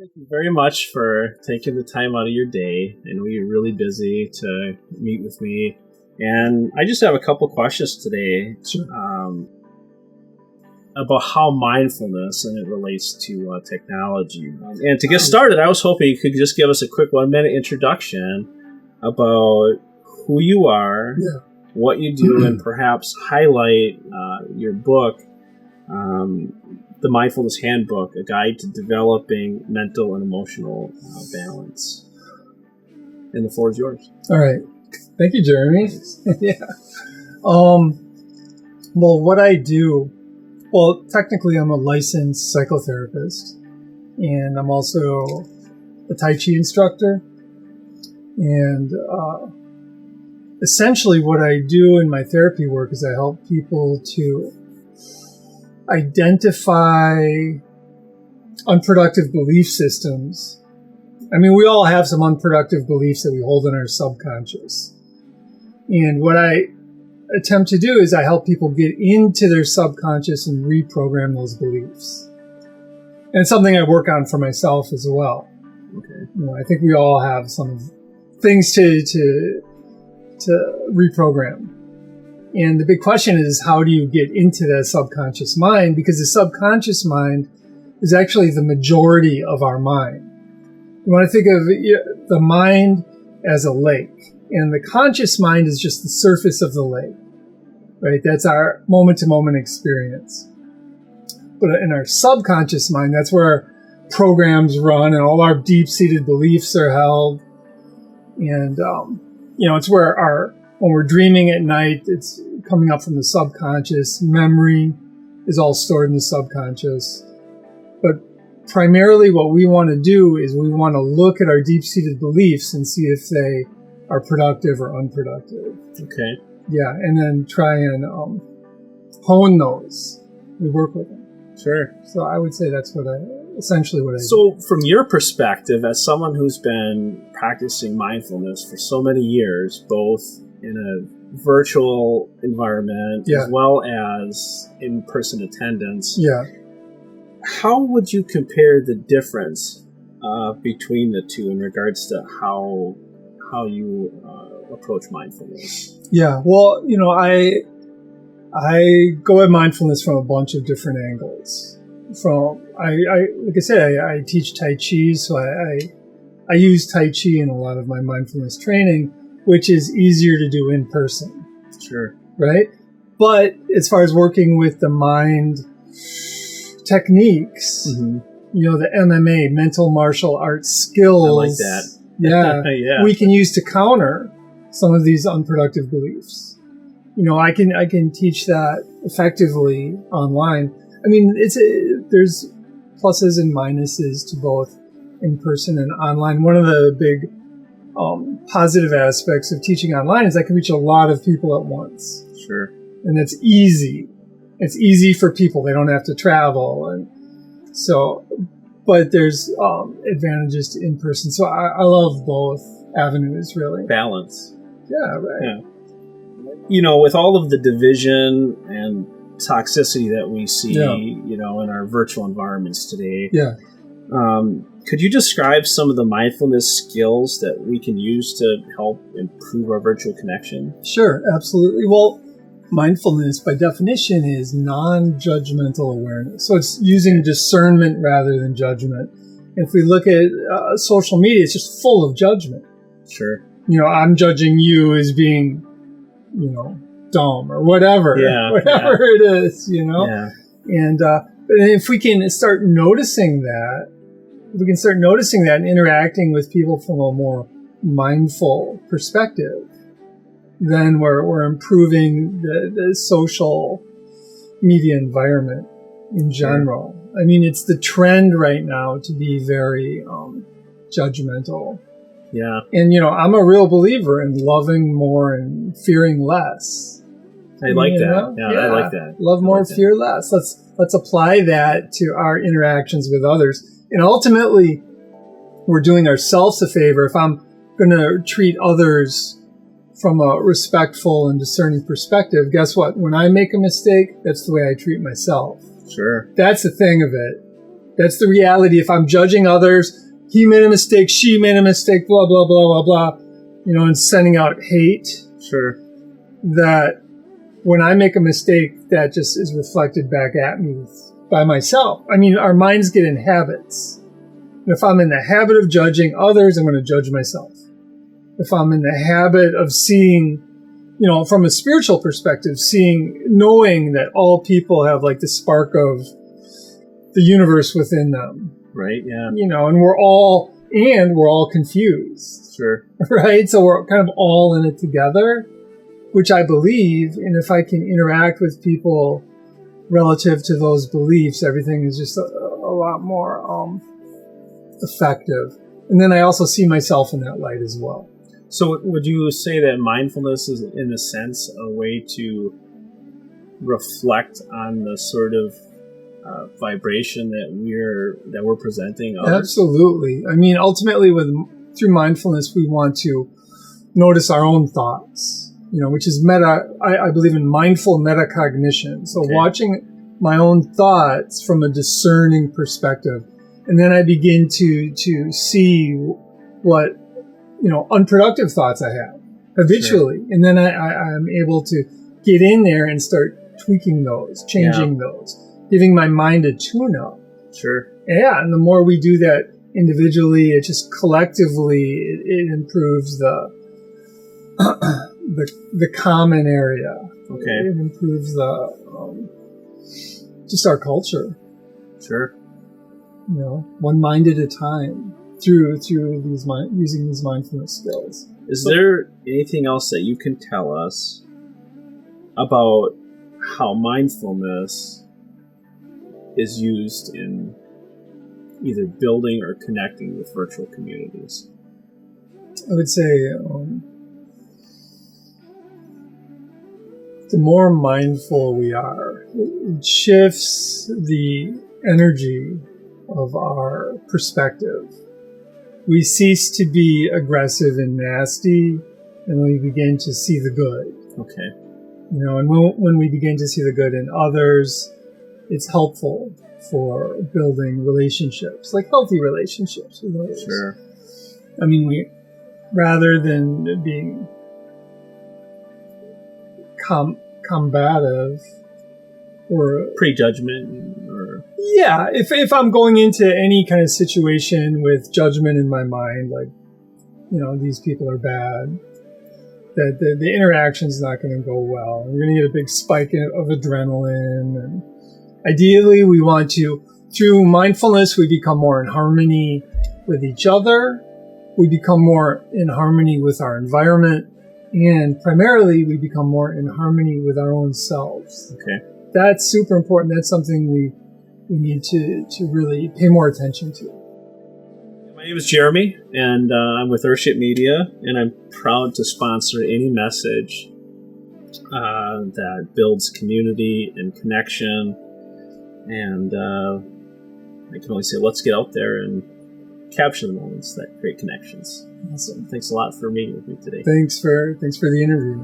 Thank you very much for taking the time out of your day. I know you're really busy to meet with me. And I just have a couple questions today about how mindfulness and it relates to technology. And to get started, I was hoping you could just give us a quick 1-minute introduction about who you are, what you do, and perhaps highlight your book, The Mindfulness Handbook, a guide to developing mental and emotional balance. And the floor is yours. All right. Thank you, Jeremy. Well, what I do, technically I'm a licensed psychotherapist, and I'm also a Tai Chi instructor. And essentially what I do in my therapy work is I help people to identify unproductive belief systems. I mean, we all have some unproductive beliefs that we hold in our subconscious. And what I attempt to do is I help people get into their subconscious and reprogram those beliefs. And it's something I work on for myself as well. Okay. I think we all have some things to reprogram. And the big question is, how do you get into that subconscious mind? Because the subconscious mind is actually the majority of our mind. You want to think of the mind as a lake, and the conscious mind is just the surface of the lake, right? That's our moment-to-moment experience. But in our subconscious mind, that's where our programs run and all our deep-seated beliefs are held. And, it's where when we're dreaming at night, it's coming up from the subconscious. Memory is all stored in the subconscious. But primarily what we want to do is we want to look at our deep-seated beliefs and see if they are productive or unproductive. Okay. Yeah, and then try and hone those. We work with them. Sure. So I would say that's essentially what I do. So from your perspective, as someone who's been practicing mindfulness for so many years, both in a virtual environment as well as in-person attendance, how would you compare the difference between the two in regards to how you approach mindfulness? Yeah, well, I go at mindfulness from a bunch of different angles. Like I said, I teach Tai Chi, so I use Tai Chi in a lot of my mindfulness training, which is easier to do in person. Sure. Right? But as far as working with the mind techniques, the MMA, mental martial arts skills. I like that. Yeah. We can use to counter some of these unproductive beliefs. I can teach that effectively online. I mean, there's pluses and minuses to both in person and online. One of the big positive aspects of teaching online is I can reach a lot of people at once. Sure. And it's easy. It's easy for people. They don't have to travel. And so, but there's advantages to in person. So I love both avenues, really. Balance. Yeah, right. Yeah. With all of the division and toxicity that we see, in our virtual environments today, could you describe some of the mindfulness skills that we can use to help improve our virtual connection? Sure, absolutely. Well, mindfulness, by definition, is non-judgmental awareness. So it's using discernment rather than judgment. If we look at social media, it's just full of judgment. Sure. I'm judging you as being, dumb or whatever. Whatever it is, Yeah. And if we can start noticing that, and interacting with people from a more mindful perspective, then we're improving the social media environment in general. I mean, it's the trend right now to be very judgmental. Yeah. And, I'm a real believer in loving more and fearing less. I like that. Yeah, I like that. Love more, fear less. Let's apply that to our interactions with others. And ultimately, we're doing ourselves a favor if I'm going to treat others from a respectful and discerning perspective. Guess what? When I make a mistake, that's the way I treat myself. Sure. That's the thing of it. That's the reality. If I'm judging others, he made a mistake, she made a mistake, blah, blah, blah, blah, blah, and sending out hate. Sure. That when I make a mistake, that just is reflected back at me by myself. I mean, our minds get in habits. If I'm in the habit of judging others, I'm going to judge myself. If I'm in the habit of seeing, from a spiritual perspective, knowing that all people have like the spark of the universe within them. Right, yeah. And we're all confused. Sure. Right? So we're kind of all in it together, which I believe, and if I can interact with people relative to those beliefs, everything is just a lot more effective. And then I also see myself in that light as well. So would you say that mindfulness is, in a sense, a way to reflect on the sort of vibration that we're presenting others? Absolutely. I mean, ultimately, through mindfulness, we want to notice our own thoughts, which is I believe in mindful metacognition. So watching my own thoughts from a discerning perspective. And then I begin to see what, unproductive thoughts I have habitually. Sure. And then I'm able to get in there and start tweaking those, changing those, giving my mind a tune-up. Sure. Yeah, and the more we do that individually, it just collectively, it improves the common area. Okay. It improves just our culture. Sure. One mind at a time through using these mindfulness skills. Is there anything else that you can tell us about how mindfulness is used in either building or connecting with virtual communities? I would say the more mindful we are, it shifts the energy of our perspective. We cease to be aggressive and nasty, and we begin to see the good. Okay. And when we begin to see the good in others, it's helpful for building relationships, like healthy relationships with others. Sure. I mean, rather than being combative or prejudgment, or if I'm going into any kind of situation with judgment in my mind, like these people are bad, that the interaction's not going to go well. We're going to get a big spike of adrenaline, and ideally we want to, through mindfulness, we become more in harmony with each other. We become more in harmony with our environment, and primarily we become more in harmony with our own selves. Okay. That's super important. That's something we need to really pay more attention to. My name is Jeremy, and I'm with Earthship Media, and I'm proud to sponsor any message that builds community and connection. And I can only say, let's get out there and capture the moments that create connections. Awesome. Thanks a lot for meeting with me today. Thanks for the interview.